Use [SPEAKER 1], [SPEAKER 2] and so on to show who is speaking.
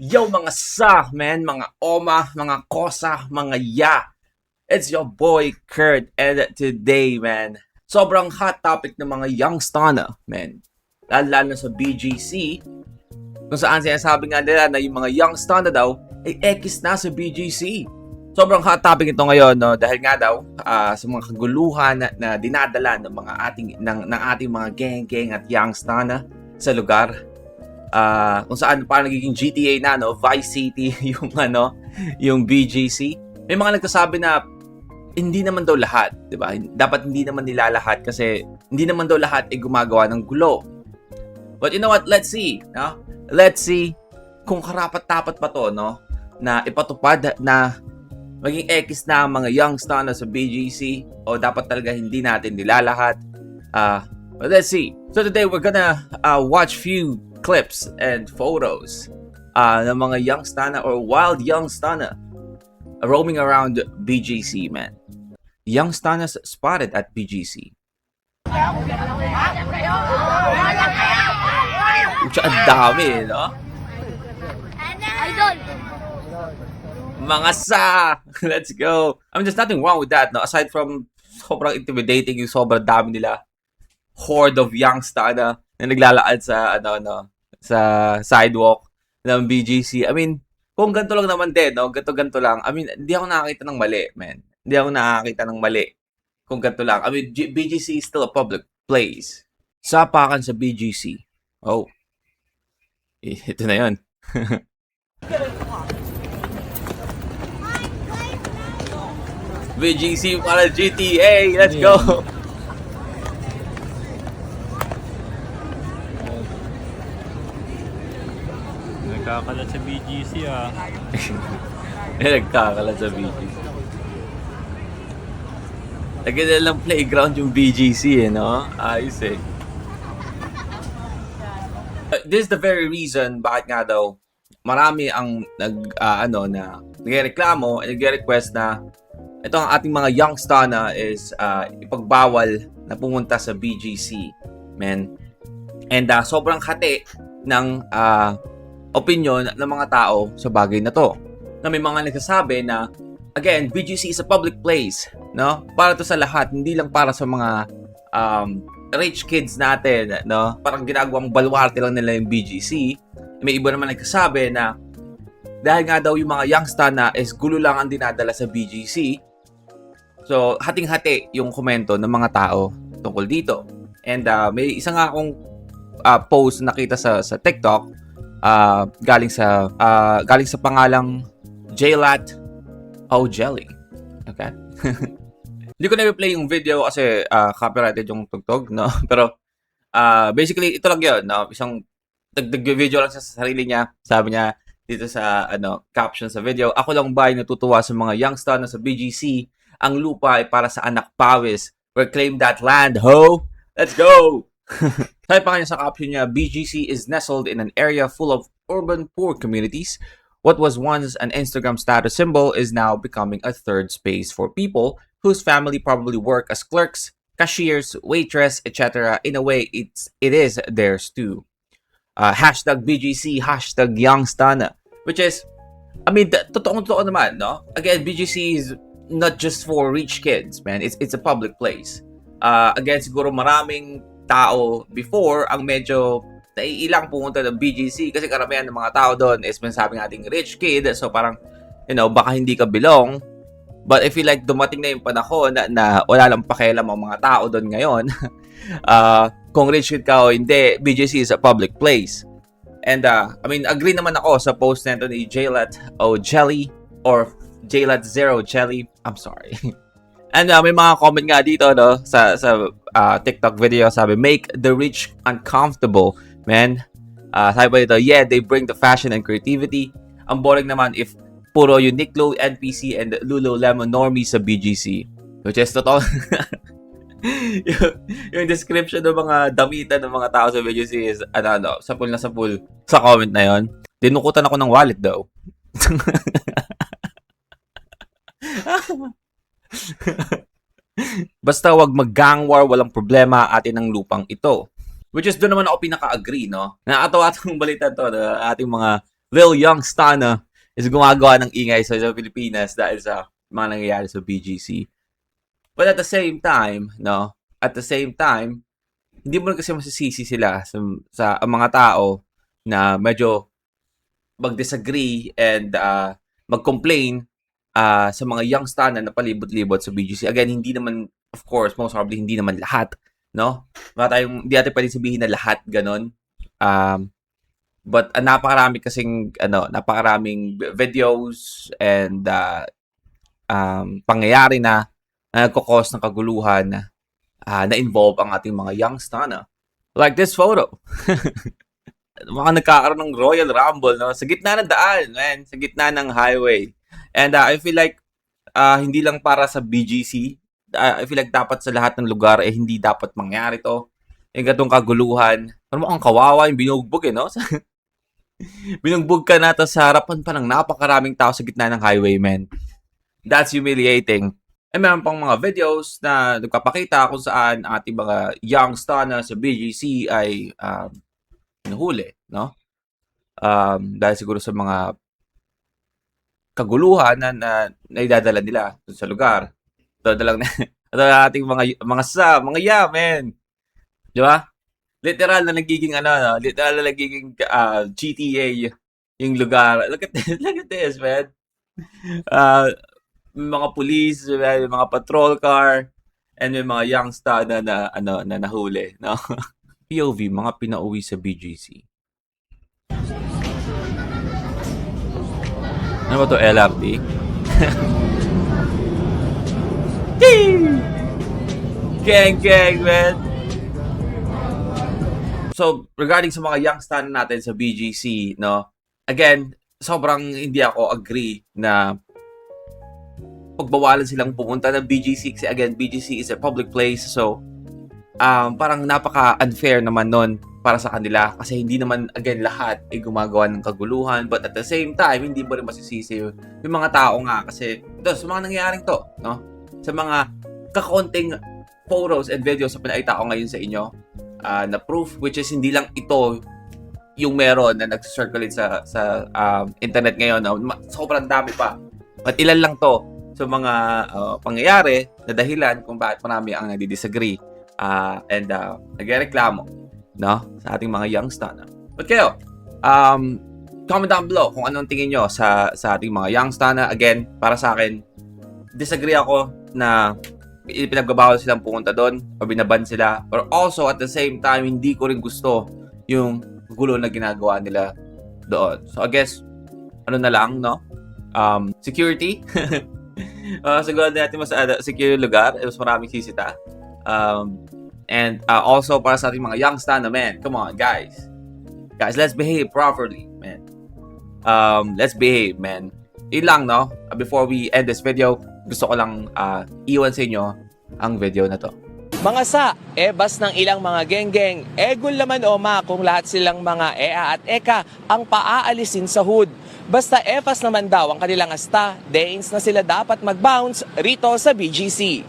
[SPEAKER 1] Yo mga sa, man, mga oma, mga kosa, mga ya. It's your boy Kurt and today, man, sobrang hot topic ng mga young stunner, man. Lalo na sa BGC, kung saan sinasabi nga nila na yung mga young stunner daw ay ekis na sa BGC. Sobrang hot topic ito ngayon, no, dahil nga daw sa mga kaguluhan na dinadala ng mga ating mga gang at young stunner sa lugar. Kung saan parang nagiging GTA na, no, Vice City yung BGC. May mga nagsasabi na hindi naman daw lahat, 'di ba? Dapat hindi naman nila lahat kasi hindi naman daw lahat ay gumagawa ng gulo. But you know what? Let's see, no? Let's see kung karapat-dapat pa 'to, no, na ipatupad na maging ekis na ang mga young stunner sa BGC o dapat talaga hindi natin nilalahat. But let's see. So today we're gonna watch few clips and photos ng mga young stunner or wild young stunner roaming around BGC, man. Young stunners spotted at BGC. Ucha, ang dami, no?
[SPEAKER 2] Idol!
[SPEAKER 1] Mga sa! Let's go! I mean, there's nothing wrong with that, no? Aside from sobrang intimidating yung sobrang dami nila. Horde of young stunner na naglalakad sa, sa sidewalk ng BGC. I mean, kung ganito lang naman din, no? Ganito lang. I mean, hindi ako nakakita ng mali, man. Hindi ako nakakita ng mali kung ganito lang. I mean, BGC is still a public place. Sapakan sa BGC. Oh. Ito na yun. BGC para GTA. Let's go.
[SPEAKER 3] Nagkakalat sa BGC
[SPEAKER 1] Nagkakalat sa BGC. Lagyan na lang playground yung BGC, no? Ayos eh. This is the very reason bakit nga daw marami ang nagrereklamo, nagre-request na ito ang ating mga young stunner is ipagbawal na pumunta sa BGC, men. And sobrang hati ng opinion ng mga tao sa bagay na to. Na may mga nagsasabi na, again, BGC is a public place, no? Para to sa lahat, hindi lang para sa mga rich kids natin, no? Parang ginagawang baluarte lang nila yung BGC. May iba naman nagsasabi na dahil nga daw yung mga youngster na is gulo lang ang dinadala sa BGC. So, hating-hati yung komento ng mga tao tungkol dito. And may isa nga akong post nakita sa TikTok galing sa pangalang Jaylat Jelly. Okay? Hindi ko na-replay yung video kasi copyrighted yung tugtog, no? Pero basically ito lang 'yon, no? Isang video lang sa sarili niya. Sabi niya dito sa caption sa video, ako lang ba ay natutuwa sa mga youngster na sa BGC? Ang lupa ay para sa anak pawis. Reclaim that land, ho! Let's go! Sabi pa kanya sa caption niya, BGC is nestled in an area full of urban poor communities. What was once an Instagram status symbol is now becoming a third space for people whose family probably work as clerks, cashiers, waitress, etc. In a way, it is theirs too. Hashtag BGC, hashtag young stunner. Which is, I mean, totoo naman, no? Again, BGC is not just for rich kids, man. It's a public place. Again, siguro maraming tao before ang medyo naiilang pumunta ng BGC kasi karamihan ng mga tao doon is masasabi nating rich kid, so parang baka hindi ka belong. But I feel like dumating na yung panahon na wala lang pakialam ang mga tao doon ngayon. Kung rich kid ka o hindi, BGC is a public place. And I mean, agree naman ako sa post nito ni Jaylat Jelly or Jaylat0 Jelly. I'm sorry. And may mga comment nga dito, no, sa TikTok video, sabi, make the rich uncomfortable, man. Sabi pa dito, yeah, they bring the fashion and creativity. Ang boring naman if puro Uniqlo, NPC, and Lululemon normies sa BGC. Which is totoo. yung description ng mga damitan ng mga tao sa BGC is, sapul na sapul sa comment na yon. Dinukutan ako ng wallet daw. Basta wag mag-gang war, walang problema, atin ang lupang ito. Which is doon naman ako pinaka-agree, no? Nakakatawa itong balita to, ating mga Lil Young Stunna is gumagawa ng ingay sa Pilipinas dahil sa mga nangyayari sa BGC. But at the same time, no? At the same time, hindi mo rin kasi masisisi sila sa ang mga tao na medyo mag-disagree and mag-complain sa mga young stunna na palibot-libot sa BGC. Again, hindi naman, of course, most probably, hindi naman lahat, no? Hindi natin pwedeng sabihin na lahat ganon. But napakaraming videos and pangyayari na nagkakos ng kaguluhan na involve ang ating mga young stunna. Like this photo. Mga nagkakaroon ng Royal Rumble, no? Sa gitna ng daan, man. Sa gitna ng highway. And I feel like hindi lang para sa BGC. I feel like dapat sa lahat ng lugar hindi dapat mangyari to. Yung gatong kaguluhan. Ano mo ang kawawa yung binugbog, no? Binugbog ka na sa harapan pa ng napakaraming tao sa gitna ng highway, man. That's humiliating. Meron pang mga videos na nagpapakita kung saan ating mga young stunna sa BGC ay nahuli, no? Dahil siguro sa mga kaguluhan na idadala nila sa lugar. Ito ating mga men. Di ba? Literal na nagiging GTA yung lugar. Look at this, man. Mga police, may mga patrol car, and may mga young stunna na nahuli, no? POV, mga pinauwi sa BGC. Ano ba to, LRT? Gang, man! So, regarding sa mga young stunna natin sa BGC, no? Again, sobrang hindi ako agree na pagbawalan silang pumunta ng BGC kasi again, BGC is a public place, so parang napaka-unfair naman nun para sa kanila kasi hindi naman, again, lahat ay gumagawa ng kaguluhan, but at the same time, hindi mo rin masisisi yung mga tao nga kasi ito, sa mga nangyayaring to, no? Sa mga kakaunting photos and videos na pinaita ko ngayon sa inyo na proof, which is hindi lang ito yung meron na nag-circulate sa internet ngayon, no? Sobrang dami pa, but ilan lang to sa mga pangyayari na dahilan kung bakit marami ang nagdi-disagree and nagreklamo, no, sa ating mga young stunna. But kayo, comment down below kung anong tingin nyo sa ating mga young stunna. Again, para sa akin, disagree ako na pinagbabawal silang pumunta doon o binaban sila. Or also, at the same time, hindi ko rin gusto yung gulo na ginagawa nila doon. So, I guess, ano na lang, no? Security. Siguro natin mas secure lugar, mas maraming sisita. And also para sa ating mga young stunna, man, come on, guys, let's behave properly, man. Let's behave, man. Yun lang, no? Before we end this video, gusto ko lang iwan sa inyo ang video na to.
[SPEAKER 2] Mga sa, bas ng ilang mga geng-geng, gul laman o ma kung lahat silang mga ea at eka ang paaalisin sa hood. Basta efas naman daw ang kanilang asta, days na sila dapat mag-bounce rito sa BGC.